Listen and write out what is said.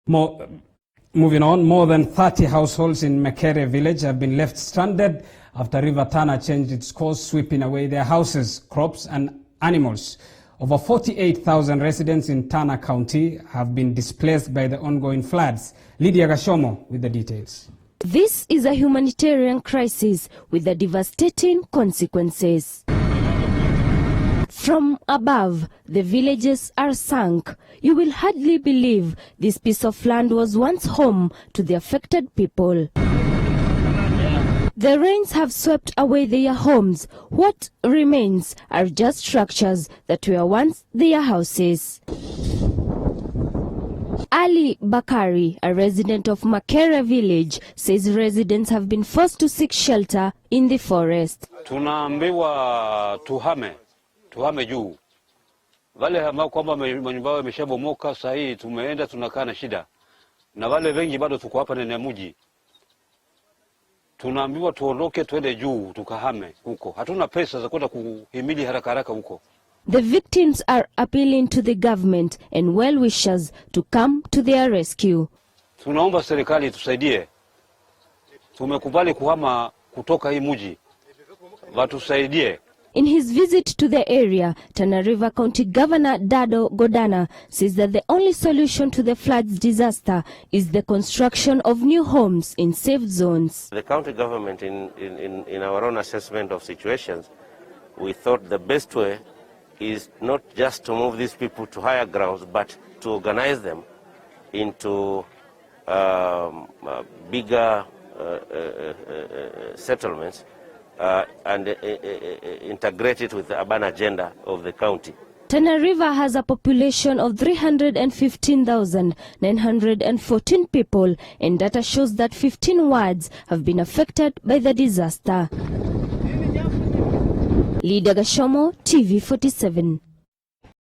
Moving on, more than 30 households in Mekere village have been left stranded after River Tana changed its course, sweeping away their houses, crops and animals. Over 48,000 residents in Tana County have been displaced by the ongoing floods. Lydia Gashomo with the details. This is a humanitarian crisis with the devastating consequences. From above, the villages are sunk. You will hardly believe this piece of land was once home to the affected people. The rains have swept away their homes. What remains are just structures that were once their houses. Ali Bakari, a resident of Mekere village, says residents have been forced to seek shelter in the forest. Tunaambiwa tuhame juu. Wale ambao kwamba manyumba yao yameshabomoka, sasa hii tumeenda tunakaa na shida. Na wale wengi bado tuko hapa ndani ya mji. Tunaambiwa tuondoke twende juu tukahame huko. Hatuna pesa za kwenda kuhimili haraka huko. The victims are appealing to the government and well-wishers to come to their rescue. Tunaomba serikali tusaidie. Tumekubali kuhama kutoka hii mji. Watusaidie. In his visit to the area, Tana River County Governor Dado Godana says that the only solution to the floods disaster is the construction of new homes in safe zones. The county government, in our own assessment of situations, we thought the best way is not just to move these people to higher grounds, but to organize them into bigger settlements and integrate it with the urban agenda of the county. Tana River has a population of 315,914 people, and data shows that 15 wards have been affected by the disaster. Lydia Gashomo, TV 47.